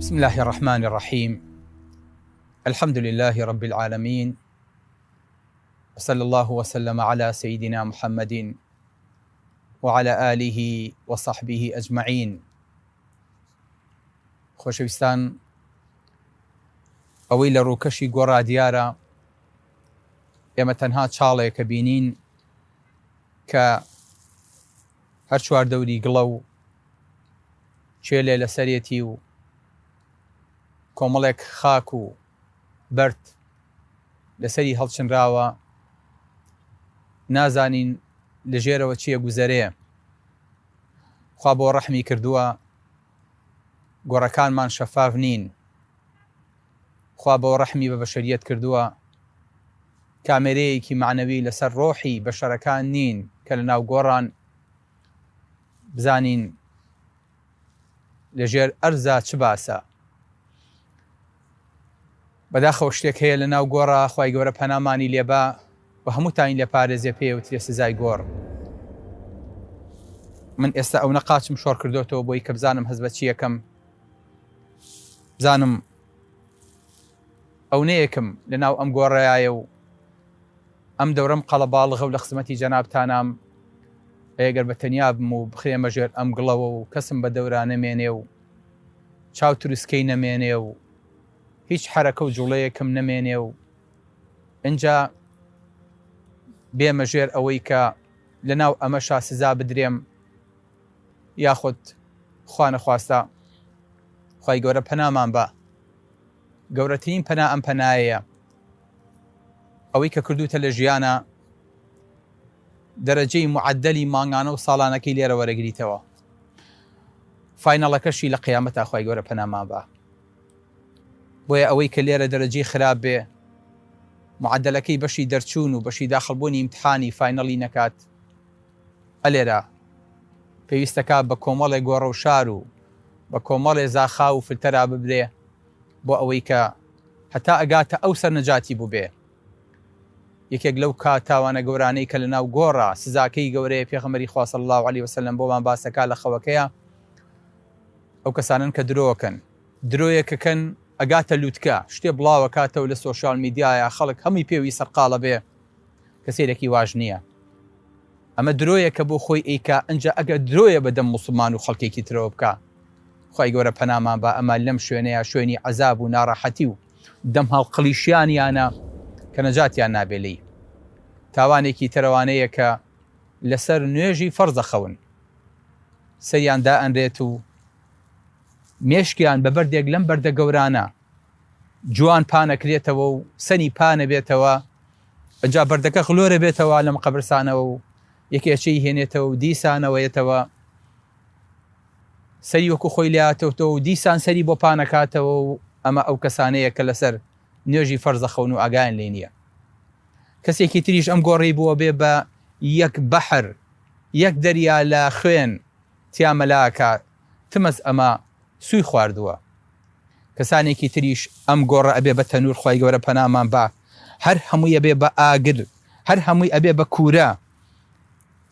بسم الله الرحمن الرحيم. الحمد لله رب العالمين، وصلى الله وسلم على سيدنا محمد وعلى آله وصحبه أجمعين. خۆشەویستان، ئەوەی لە ڕووکەشی گۆڕا دیارە ئێمە تەنها چاڵێکە بینین کە هەر چوار دەوری گڵە و چێلێ لەسەرێتی و کۆمەڵێک خاک و بەرد لەسەری هەڵچنراوە، نازانین لەژێرەوە چییە گوزەرێ. خوا بۆ ڕەحمی کردووە گۆڕەکانمان شەفاف نین، خوا بۆ ڕەحمی بە بەشەریەت کردووە کامێرەیەکی معنەوی لەسەر ڕۆحی بەشەرەکان نین کە لە ناو گۆڕان بزانین لەژێر ئەرزا چ باسە. بەداخەوە شتێک هەیە لە ناو گۆڕە، خوای گەورە پەنامانی لێبا و هەمووتانی لێ پارێزێ پێوترێ سزای گۆڕ. من ئێستا ئەو نەقاچم شۆڕ کردوتەوە بۆی کە بزانم هەز بە چی یەکەم، بزانم ئەو نەیەکم لە ناو ئەم گۆڕەیایە و ئەم دەورەم قەڵەباڵغە و لە خزمەتی جەنابتانام ئەگەر بە تەنیا بم و بخرێمە ژێر ئەم گڵەوە و کەسم بە دەوران نەمێنێ و چاو تروسکەی نەمێنێ و هیچ حرەکە و جوڵەیەکم نەمێنێ و ئینجا بێمە ژێر ئەوەی کە لە ناو ئەمەشا سزا بدرێم، یاخود خوا نەخواستە خوای گەورە پەنامان بە. گەورەترین پەنا ئەم پەنایەیە ئەوەی کە کردوتە لە ژیانە دەرەجەی معدەلی مانگانە و ساڵانەکەی لێرە وەرەگریتەوە. فاینەڵەکەشی لە قیامەتە خوای گەورە پەنامان بە. بۆیە ئەوەی کە لێرە دەرەجەی خراپ بێ، معدەلەکەی بەشی دەرچوون و بەشی داخڵبوونی ئیمتحانی فاینەڵی نەکات، ئەلێرە پێویستەکە بە کۆمەڵێ گۆڕە و شار و بە کۆمەڵێ زاخا و فلتەرا ببرێ بۆ ئەوەی کە هەتا ئەگاتە ئەو سەرنەجاتی بوو بێ. یەکێک لەو تاوانە گەورانەی کە لە ناو گۆڕە سزاکەی گەورەیە پێغەمبەری خوا صلی الله علیه وسلم بۆمان باسەکە لە خەوەکەیە ئەو کەسانن کە درۆکەن، درۆیەکەکەن ئەگاتە لووتکە، شتێ بڵاوە کاتەوە لە سۆشیال میدیایە، خەڵک هەمووی پێوی سەرقاڵە بێ کە سێرێکی واژ نییە. ئەمە درۆیە کە بۆ خۆی ئەیکا، ئەنجا ئەگە درۆیە بەدەم موسڵمان و خەڵکێکی ترەوە بکە. خوای گەورە پەنامان بە ئەمە لەم شوێنەیە شوێنی عەزاب و ناڕەحەتی و دەم هەڵقڵیشیانیانە کە نەجاتیان نابێلی. تاوانێکی تەرەوانەیە کە لەسەر نوێژی فەرزەخەون، سەریان دائەنرێت و مێشکیان بە بەردێک لەم بەردە گەورانە جوان پانەکرێتەوە و سەنی پانە بێتەوە، ئەجا بەردەکە خلۆرە بێتەوە لەم قەبرستانەوە و یەکێچەی هێنێتەوە و دیسانەوەیەتەوە، سەری وەکو خۆی لاتەوتەوە و دیسان سەری بۆ پانەکاتەوە و ئەمە ئەو کەسانەیە کە لەسەر نوێژی فەرزەخەون و ئاگایان لێ نییە. کەسێکی تریش ئەم گۆڕی بووە بێ بە یەک بەحر، یەک دەریا لە خوێن تیامەلاکە تمەس ئەمە سوی خواردووە. کەسانێکی تریش ئەم گۆڕە ئەبێ بە تەنور، خوای گەورە پەنامان بە، هەر هەمووی ئەبێ بە ئاگر، هەر هەمووی ئەبێ بە کوورە.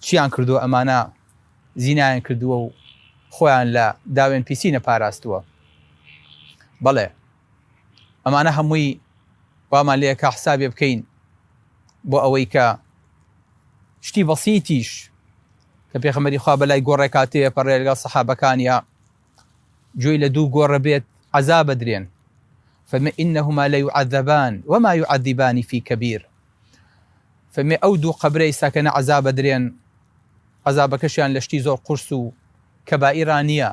چیان کردووە؟ ئەمانە زینایان کردووە و خۆیان لە داوێن پیسی نەپاراستووە. بەڵێ ئەمانە هەمووی وامان لێکە حسابێ بکەین بۆ ئەوەی کە شتی بەسیتیش کە پێغەمبەری خوا بەلای گۆڕێکا تێپەڕێ لەگەڵ سەحابەکانیە جوێی لە دوو گۆڕە بێت عەزاب بدرێن. فەرمێ ئینەهما لەیعەذەبان وما يعذبان في كبير. فەرمێ ئەو دوو قەبرەی ساکەنە عەزاب بدرێن، عەزابەکەشیان لە شتی زۆر قورس و کەبائیران نییە.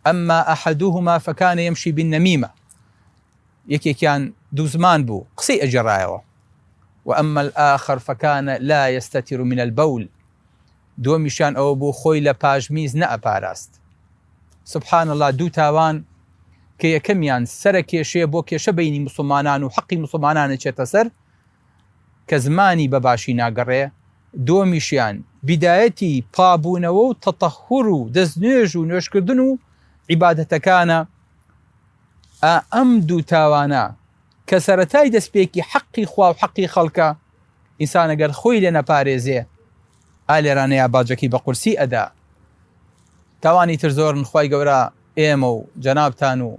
ئەمما ئەحەدوهما فەکانە یەمشی بالنەمیمە، یەکێکیان دوو زمان بوو قسەی ئەجێڕایەوە، وأما الآخر فكان لا يستتر من البول، دووەمیشیان ئەوە بوو خۆی لە پاژمیز نەئەپاراست. سبحان الله، دوو تاوان کە یەکەمیان سەرە کێشەیە بۆ کێشە بینی مسلمانان و حەقی مسلمانانە چێتە سەر کە زمانی بەباشی ناگەڕێ، دووەمیشیان بیدایەتی پابوونەوە و تەتەحور و دەستنوێژ و نوێژکردن و عیبادەتەکانە. ئەم دوو تاوانە کە سەرەتای دەستپێکی حەقی خوا و حەقی خەڵکە، ئینسان ئەگەر خۆی لێ نەپارێزێ ئالێرانەیە باجەکی بە قورسی ئەدا. تاوانی تر زۆرن، خوای گەورە ئێمە و جەنابتان و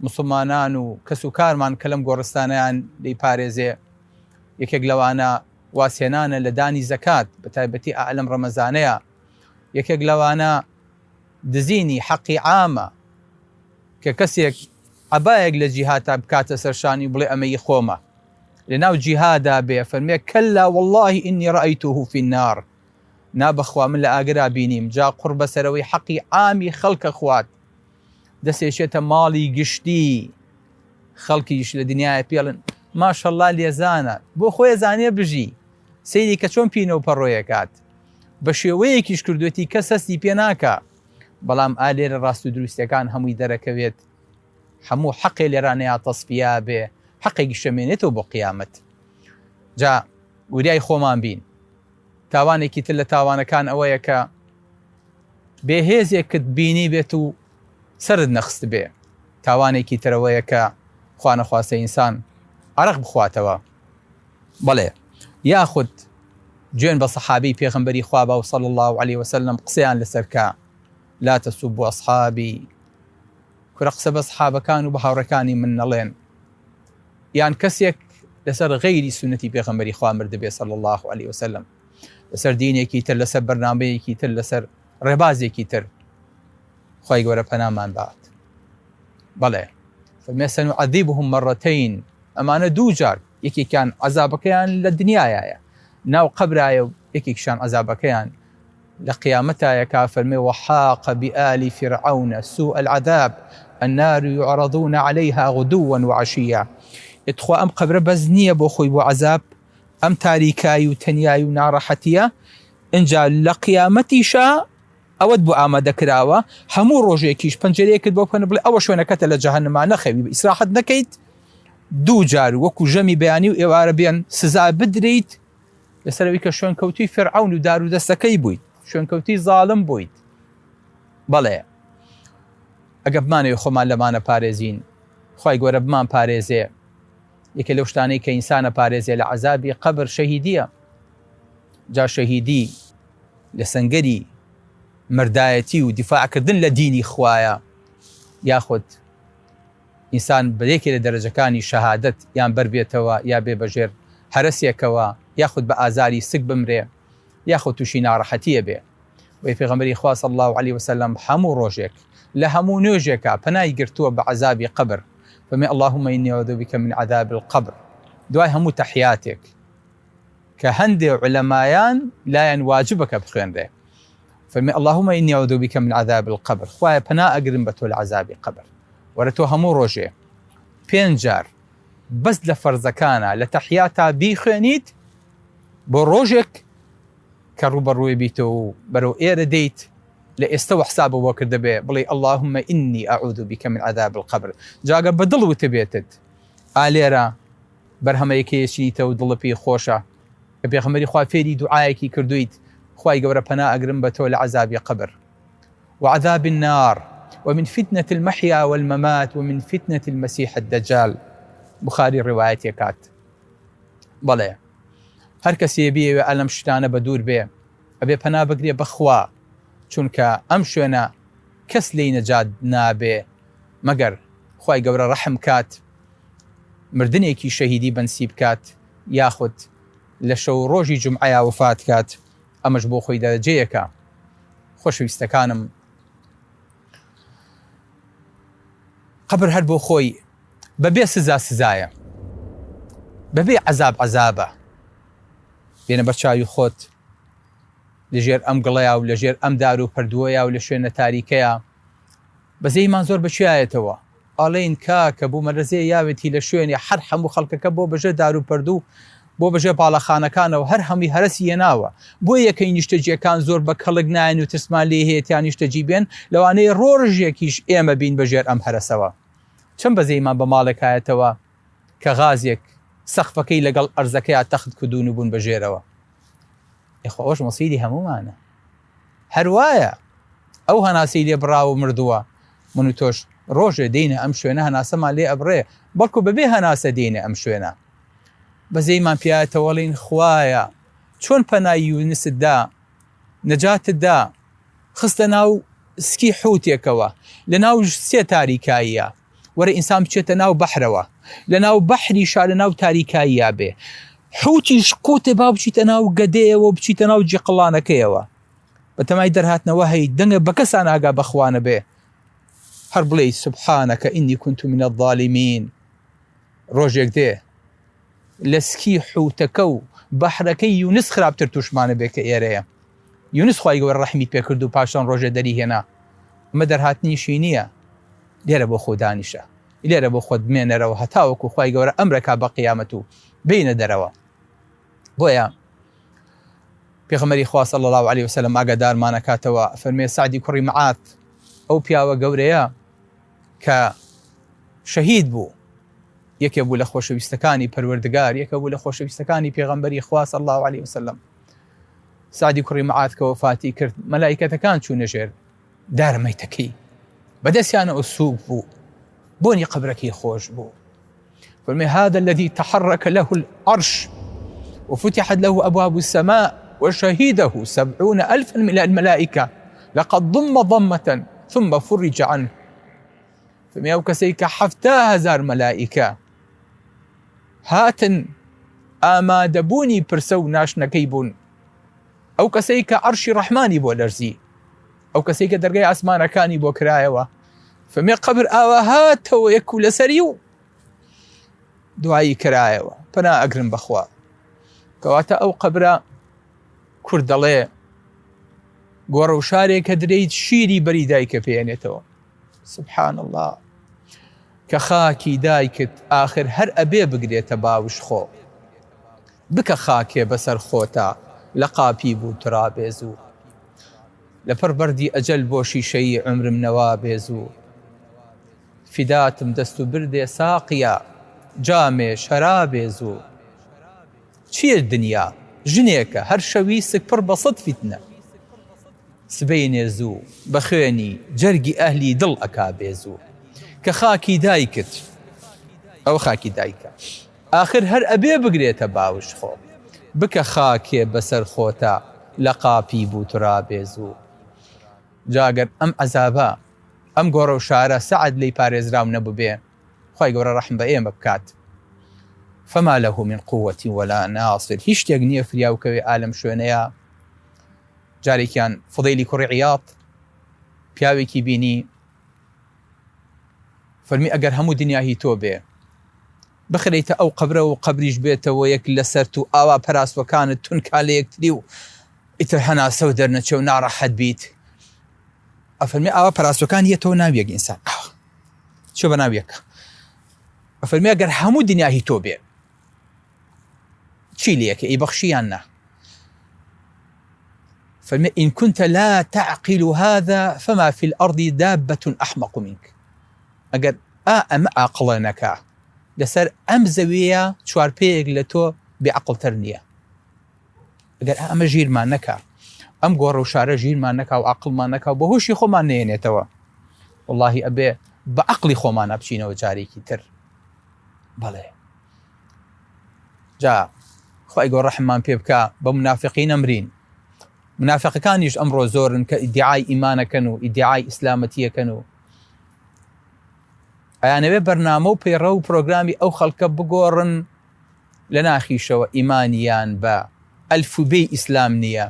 مسلمانان و کەس و کارمان کە لەم گۆڕستانیان لی پارێزێ یەکێک لەوانە واسێنانە لە دانی زەکات بە تایبەتی ئەلەم ڕەمەزانەیە یەکێک لەوانە دزینی حەقی عامە کە کەسێک عەبایەک لە جیهاتا بکاتە سەرشانی بڵێ ئەمەی خۆمە لەناو جیهادا بێ فەرمێ کەلا والله ئینی ڕەئەیتوه فی النار نابەخوا من لە ئاگرا بینیم جا قوڕ بەسەرەوەی حەقی عامی خەڵکە خوات دەسێشێتە ماڵی گشتی خەڵکیش لە دنیای پێڵن ماشەڵڵا لێزانە بۆ خۆی زانێ بژی سەیری کە چۆن پینە و پەڕۆیەکات بە شێوەیەکیش کردوێتی کەس هەستی پێ ناکە بەڵام ئالێرە ڕاست و دروستەکان هەمووی دەرەکەوێت هەموو حەقێ لێرانەیە تەسفیا بێ حەقێکی شەمێنێتەوە بۆ قیامەت جا وریای خۆمان بین تاوانێکی تر لە تاوانەکان ئەوەیە کە بێهێزێکت بینی بێت و سرت نەخست بێ تاوانێکی ترەوەیە کە خوا نەخواستە ئینسان عەرق بخواتەوە بەڵێ یاخود گوێن بە سەحابەی پێغەمبەری خوا بە صلی الله عليه وسلم قسەیان لەسەرکە لا تسبوا أصحابي کورە قسە بە سەحابەکان و بە هاوڕەکانی من نەڵێن یان کەسێک لەسەر غەیری سونەتی پێغەمبەری خوا مردبێ صلی الله عليه وسلم لەسەر دینێکی تر لەسەر بەرنامەیەکی تر لەسەر ڕێبازێکی تر خوای گەورە پەنامان دات بەڵێ فەرمێ سەنوعەذیبهم مەڕەتەین ئەمانە دوو جار یەکێکیان عەزابەکەیان لە دنیایایە ناو قەبرایە و یەکێکیشان عەزابەکەیان لە قیامەتایەکا فەرمێ وحاق بآل فرعون سوء العذاب النار يعرضون عليها غدوا وعشيا اتخوا ئەم قەبرە بەس نییە بۆ خۆی بۆ عەزاب ئەم تاریکایی و تەنیایی و ناڕەحەتیە ئینجا لە قیامەتیشە ئەوەت بۆ ئامادەکراوە هەموو ڕۆژێکیش پەنجەرەیەکت بۆ بکەن بڵێ ئەوە شوێنەکەتە لە جەهەنەما نەخەوی ئیسراحەت نەکەیت دوو جار وەکو ژەمی بەیانی و ئێوارە بێن سزا بدرێیت لەسەرەوەی کە شوێنکەوتوی فیرعەون و دار و دەستەکەی بوویت شوێنکەوتی زاڵم بوویت بەڵێ ئەگە بمانەوێ خۆمان لەمانە پارێزین خوای گەورە بمان پارێزێ یەکێ لەو شتانەی کە ئینسانە پارێزێ لە عەزابی قەبر شەهیدیە جا شەهیدی لە سەنگەری مردایەتی و دیفاعکردن لە دینی خوایە یاخود ئینسان بەیەکێ لە دەرەجەکانی شەهادەت یان بەربێتەوە یا بێ بەژێر هەرسێکەوە یاخود بە ئازاری سک بمرێ یاخود تووشی ناڕەحەتیە بێ وەی پێغەمبەری خوا صلی الله عليه وسلم هەموو ڕۆژێک لە هەموو نوێژێکە پەنای گرتووە بە عەزابی قەبر فەرمێ اللهم إني أعوذ بك من عذاب القبر دوای هەموو تەحیاتێک کە هەندێ عولەمایان لایەن واجبەکە بخوێنرێ فەرمێ اللهم إني أعوذ بك من عذاب القبر خوایە پەنا ئەگرم بە تۆ لە عەزابی قەبر وەرە تۆ هەموو ڕۆژێ 5 جار بەس لە فەرزەکانە لە تەحیاتا بیخوێنیت بۆ ڕۆژێک کە ڕوبەڕووی بیتەوە و بەرەو ئێرە دەیت لە ئێستەوە حسابەوە کردە بێ بڵێ اللهم إني أعوذ بك من عذاب القبر جاگە بە دڵ وتە بێتت ئالێرە بەرهەمەیەکەیەشیتە و دڵە پێی خۆشە کە پێغەمبەری خوا فێری دوعایەکی کردویت خوای گەورە پەنا ئەگرم بە تۆ لە عەزابی قەبر وعذاب النار ومن فتنة المحيا والممات ومن فتنة المسيح الدجال بخاري رواية كات بەڵێ هەر کەسێ بێ ئەلەم شتانە بە دوور بێ ئەبێ پەنا بگرێ بەخوا چونکە ئەم شوێنە کەس لێی نەجات نابێ مەگەر خوای گەورە ڕەحم کات مردنێکی شەهیدی بەنسیب بکات یاخود لە شەو ڕۆژی جومعەیە وفات کات ئەمەش بۆ خۆی دەرەجەیەکە خۆشەویستەکانم قەبر هەر بۆ خۆی بەبێ سزایە بەبێ عەزابە بێنە بەر چاوی خۆت لەژێر ئەم گڵەیە و لەژێر ئەم دار و پەردووەیە و لە شوێنە تاریکەیە بەزەیمان زۆر بەچایەتەوە ئاڵێن کاکە بوو مەرەزێ یاوێتی لە شوێنی هەر هەموو خەڵکەکە بۆ بەژێ دار و پەردوو بۆ بەژێ باڵەخانەکانەوە هەر هەمی هەرسی هێناوە بۆ یەکەی نیشتەجیەکان زۆر بە کەڵک ناین و ترسمان لێ هەیەیان نیشتەجی بێن لەوانەیە ڕۆژێکیش ئێمە بین بەژێر ئەم هەرسەوە چەند بەزەیمان بە ماڵێکایەتەوە کە غازێک سەقفەکەی لەگەڵ ئەرزەکەیە تەخت کردوون و بوون بەژێرەوە یخوا ئەوش مەسیری هەمومانە هەروایە ئەو هەناسی لێ بڕاو مردووە من و تۆش ڕۆژێ دێنە ئەم شوێنە هەناسەمان لێ ئەبڕێ بەڵکو بەبێ هەناسە دێنە ئەم شوێنە بەزەیمان پیایەتەوەڵین خوایە چۆن پەنای یونسدا نەجاتتدا خستە ناو سکی حوتێکەوە لە ناو سێ تاریکاییە وەرە ئینسان بچێتە ناو بەحرەوە لە ناو بەحریشا لە ناو تاریکاییە بێ حوتیش قوتێ با بچیتە ناو گەدەیەوە بچیتە ناو جێقڵانەکەیەوە بەتەمای دەرهاتنەوە هەی دەنگە بە کەسان ئاگا بەخوانە بێ هەر بڵێ سوبحانەکە ئینی كنت من الظالمین ڕۆژێک دێ لە سکی حوتەکە و بەحرەکەی یونس خراپتر توشمانە بێ کە ئێرەیە یونس خوای گەورە ڕەحمی پێکرد و پاشان ڕۆژێ دەری هێنا ئەمە دەرهاتنیشی نییە لێرە بۆ خۆ دانیشە لێرە بۆ خۆت بمێنەرەوە هەتاوەکو خوای گەورە ئەمرەکا بە قیامەت و بینە دەرەوە بۆیە پێغەمبەری خوا صلی الله علیه وسلم ئاگادارمانەکاتەوە فەرمێ سعدی کوڕی معاذ ئەو پیاوە گەورەیە کە شەهید بوو یەکێ بوو لە خۆشەویستەکانی پەروەردگار یەکە بوو لە خۆشەویستەکانی پێغەمبەری خوا صلی الله علیه وسلم سعدی کوڕی معاذ کە وفاتی کرد مەلایکەتەکان چوونە ژێر دارمەیتەکەی بەدەستیانە ئوسوب بوو بۆنی قبرەکەی خۆش بوو فەرمێ هذا الذي تحرك له العرش وفتحت له أبواب السماء وشهيده 70,000 من الملائكة لقد ضم ضمة ثم فرج عنه فەرمێ ئەو کەسەی کە 7,000 مەلائیکە هاتن ئامادەبوونی پرسە و ناشنەکەی بوون ئەو کەسەی کە عەرشی ڕەحمانی بۆ لەرزی ئەو کەسەی کە دەرگای ئاسمانەکانی بۆ کرایەوە فەرمێ قبر ئاوا هاتەوە یەک و لەسەری و دوایی کرایەوە پەنا ئەگرم بەخوا کەواتە ئەو قبرە کورد دەڵێ گۆڕە و شارێک کە درەیت شیری بەری دایکە پێێنێتەوە سبحان الله کە خاکی دایکت ئاخر هەر ئەبێ بگرێتە باوش خۆ بکە خاکێ بەسەر خۆتە لە قاپی بوو ترابێز و لەپەر بەردی ئەجەل بۆ شیشەی عمرم نەوا بێز و فیداتم دەست و بردێ ساقیە جامێ شەرابێز و چییە دنیا ژنێکە هەر شەوی سک پڕ بە سەد فیتنە سبەی نێزوو بە خوێنی جەرگی ئەهلی دڵ ئەکا بێزوو کە خاکی دایکت ئەو خاکی دایکە ئاخر هەر ئەبێ بگرێتە باوش خۆ بکە خاکێ بەسەر خۆتە لە قاپی بوو ترابێزوو جاگەر ئەم عەزابە ئەم گۆڕە و شارە سەعد لی پارێزراو نەبووبێ خوای گەورە ڕەحم بە ئێمە بکات فما له من قوة ولا ناصر هیچ شتێک نییە فریاوکەوێ ئالەم شوێنەیە جارێکیان فضەیلی کوڕی عیاض پیاوێکی بینی فەرمی ئەگەر هەموو دنیا هی تۆ بێ بخرێتە ئەو قبرە و قبریش بێتەوە یەک لەسەر و ئاوا پەراسوەکانت تونکا لە یەکتری و ئیتر هەناسە و دەرنەچێ و ناڕەحەت بیت ئەفەرمی ئاوا پەراسوەکان یەتەوە ناویەک ئینسان چۆ بە ناویەکە ئەفەرمی ئەگەر هەموو دنیا هی تۆ بێ چی لەیەکە ئەی بەخشیان نا فەرمی إن كنت لا تعقل هذا فما في الأرض دابة أحمق منك ئەگەر ئەمە ئاقڵە نەکا لەسەر ئەم زەویە چوارپێیەک لە تۆ بێعەقڵتر نییە ئەگەر ئەمە ژیرمان نەکا ئەم گۆڕە و شارە ژیرمان نەکا و عەقڵمان نەکا و بە هۆشی خۆمان نێنێتەوە واللهی ئەبێ بە عەقڵی خۆمان بچینەوە جارێکی تر بەڵێ جا خوای گەورە ڕەحممان پێ بکا بە منافقین ئەمرین منافقەکانیش ئەمڕۆ زۆرن کە ئیدعای ئیمانەکەن و ئیدعای ئیسلامەتیەکەن و ئەیانەوێ بەرنامە و پەیڕە و پرۆگرامی ئەو خەڵکە بگۆڕن لە ناخیشەوە ئیمانیان بە ئەلفوبەی ئیسلام نییە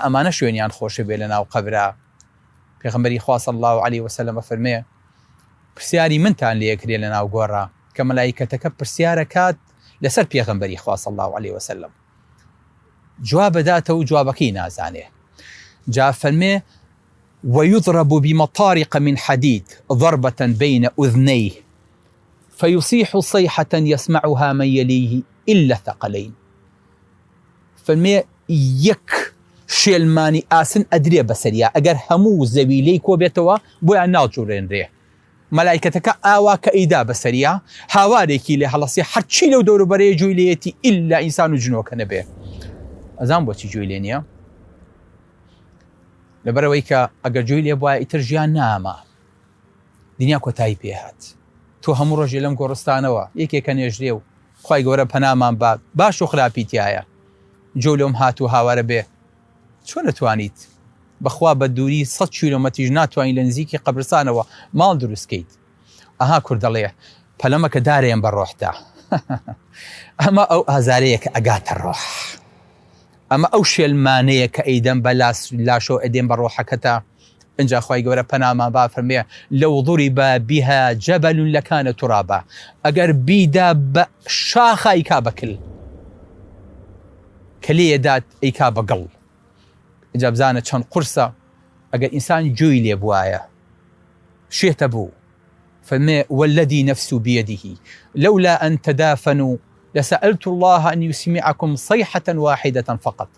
ئەمانە شوێنیان خۆشە بێ لە ناو قەبرا پێغەمبەری خوا صلی الله علیه وسلم فەرمێ پرسیاری منتان لێکرێ لە ناو گۆڕا کە مەلایکەتەکە پرسیارە کات لەسەر پێغەمبەری خوا صلی الله علیه وسلم جواب داتە و جوابەکەی نازانێ جا فەرمێ ويضرب بمطارق من حديد ضربة بين أذنيه فيصيح صيحة يسمعها من يليه إلا الثقلين فالمي يك شێلمانی ئاسن ئەدرێ بەسەریا ئەگەر هەموو زەویلەی کۆ بێتەوە بۆیان ناڵجوڕێنرێ مەلایکەتەکە ئاوا کە ئەیدا بەسەریا هاوارێکی لێ هەڵەسێ هەرچی لەو دەوروبەرەیە جووی لێیەتی ئیلا ئینسان و جنۆکە نەبێ ئەزان بۆچی جووی لێ نییە لەبەرەوەی کە ئەگەر جووی لێ بواە ئیتر ژیان نامە دنیا کۆتایی پێهات تۆ هەموو ڕۆژێ لەم گۆڕستانەوە یەکێکە نێژرێ و خوای گەورە پەنامان بات باش و خراپی تایە جۆ لەم هات و هاوارە بێ چۆن نەتوانیت بەخوا بە دووری 100 کیلۆمەتریش ناتوانین لە نزیکی قەبرستانەوە ماڵ دروستکەیت. ئەها کورد دەڵێ پەلەمەکە دارێن بە ڕۆحدا ئەمە ئەو ئازارەیە کە ئەگاتە ڕۆح، ئەمە ئەو شێلمانەیە کە ئەیدەم بە لاشۆ ئەدێن بە ڕۆحەکەتە. اینجا خوای گەورە پەنامان با فەرمێ لەو ضوریبە بیها جەبەل لەکانە توڕابە، ئەگەر بیدا بە شاخە ئیکا بەکل کە لێدات ئەیکا بەگەڵ. اینجا بزانە چەند قورسە ئەگەر ئینسان جووی لێ بوایە شێتە بوو. فەرمێ والذي نفس بيده لولا أن تدافنوا لسألت الله أن يسمعكم صيحة واحدة فقط.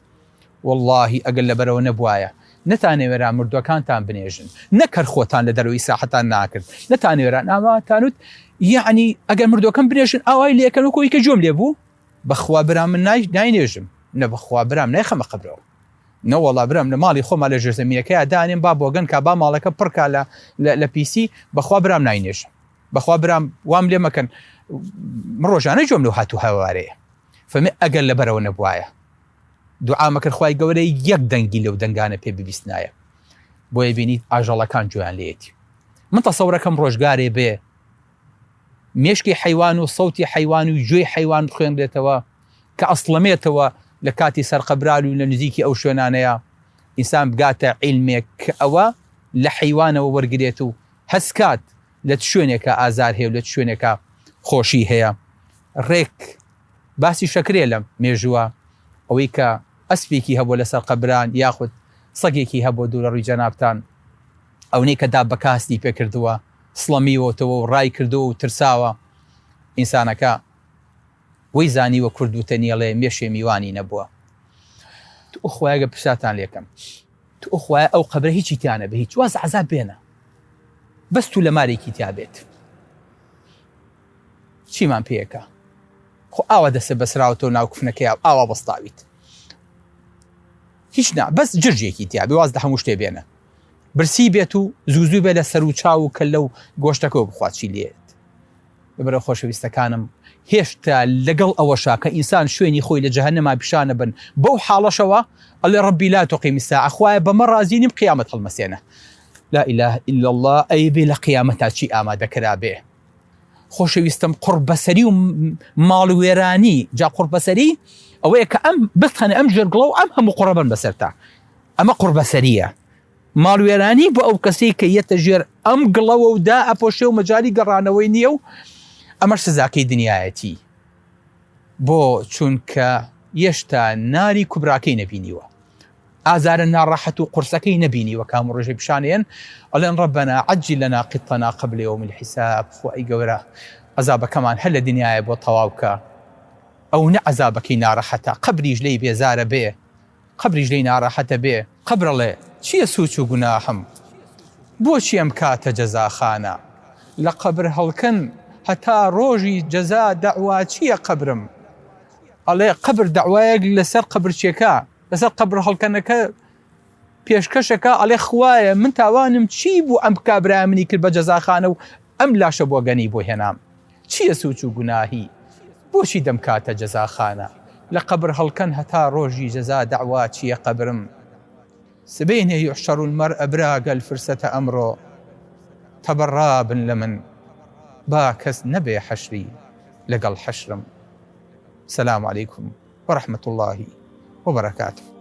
والله ئەگەر لەبەرەوە نەبوایە نەتانەوێرا مردوەکانتان بنێژن، نەکەر خۆتان لە دەروی ساحەتان ناکرد، نەتانەوێرا ناماتانوت یعنی ئەگەر مردوەکەم بنێژن ئاوای لێکەن وەکۆی کە جۆم لێ بوو بەخوا برام من ناینێژم، نە بەخوا برام نایخەمە قەبرەوە، نەوەڵا برام لە ماڵی خۆما لە ژێرزەمینەکەی دانێن با بۆگەن کا با ماڵەکە پڕکا لە پیسی بەخوا برام ناینێژم، بەخوا برام وام لێ مەکەن ڕۆژانە جۆم لەو هاتوو هاوارەیە. فەرمێ ئەگەر لەبەرەوە نەبوایە دوعا مەکرد خوای گەورەی یەک دەنگی لەو دەنگانە پێ ببیستنایە بۆیە بینیت ئاژەڵەکان جویان لێتی. من تەسەورەکەم ڕۆژگارێ بێ مێشکی حەیوان و سەوتی حەیوان و گوێی حەیوان خوێنرێتەوە کە ئەسڵەمێتەوە لە کاتی سەرقەبرال و لە نزیکی ئەو شوێنانەیە ئینسان بگاتە عیلمێک کە ئەوە لە حەیوانەوە وەرگێت و هەسکات لە شوێنێکە ئازار هەیە و لە شوێنێکە خۆشی هەیە. ڕێک باسی شەکرێ لەم مێژووە ئەوەی کە ئەسپێکی هەبوو لەسەر قەبران یاخود سەگێکی هەبوو دوورە ڕووی جەنابتان ئەوەی کە دا بەکاستی پێکردووە سڵەمیوەتەوە و ڕای کردو و ترساوە ئینسانەکە وەی زانیوە کورد و تەنیەڵێ مێشێ میوانی نەبووە. تو ئەخوایەگە پرساتان لێکم تو ئەخوایە ئەو قەبرە هیچی تیانە بە هیچ واز عەزاب بێنە بەس تو لە مارێکی تیا بێت چیمان پێیەکە؟ خۆ ئاوا دەسە بەسراوەوە ناو کوفنەکەی ئاوا بەستاویت هیچ نا بەس جرجێکی تیا بێ واز دە هەموو شتێ بێنە برسی بێت و زوو بێ لە سەر و چاو و کە لەو گۆشتەکەەوە بخواتچی لێت. لەبەرە خۆشەویستەکانم هێشتا لەگەڵ ئەوەشا کە ئینسان شوێنی خۆی لە جەهەنەما پیشانە بن بەو حاڵەشەوە ئەڵێ ڕەبی لا توقیمی الساعە خوایە بەمە ڕازی نیم قیامەت هەڵمەسێنە. لا إله إلا الله ئەی بێ لە قیامەتا چی ئامادەکرا بێ. خۆشەویستم قوربەسەری و ماڵوێرانی جا قوربەسەری ئەوەیە کە ئەم بستخەنە ئەم ژێرگڵە و ئەم هەموو قوڕەبن بەسەرتا ئەمە قوربەسەریە. ماڵوێرانی بۆ ئەو کەسەی کە یەتە ژێر ئەم گڵەوە و دا ئەپۆشێ و مەجای گەڕانەوەی نییە و ئەمەش سزاکەی دنیایەتی بۆ چونکە یێشتا ناری کوبراکەی نەبینیوە ئازارە ناڕەحەت و قورسەکەی نەبینیوە کام ڕۆژەی پیشانێن ئەڵێن ڕەبەنا عەجل لەنا قطنا قبل يوم الحساب. خوای گەورە عەزابەکەمان هەر لە دنیایە بۆ تەواو بکە ئەو نە عەزابەکەی ناڕەحەتە قەبریش لێی بێزارە بێ قەبریش لێی ناڕەحەتە بێ قەبرەڵێ چییە سووچ و گوناحم بۆچی ئەم کاتە جەزاخانە لە قەبر هەڵکەن هەتا ڕۆژی جەزا دەعوا چییە قەبرم ئەڵێ قەبر دەعوایەک لەسەر قەبرچێکە لەسەر قەبر هەڵکەنەکە پێشکەشەکە ئەڵێ خوایە من تاوانم چی بوو ئەم کابرای منی کرد بە جەزاخانە و ئەم لاشە بۆ گەنی بۆ هێنام چییە سووچ و گوناهی بۆچی دەم کاتە جەزاخانە لە قەبر هەڵکەن هەتا ڕۆژی جەزا دەعوا چییە قەبرم سبين يحشر المرء براق الفرسة أمره تبراب لمن باكس نبي حشري لقى الحشرم. السلام عليكم ورحمة الله وبركاته.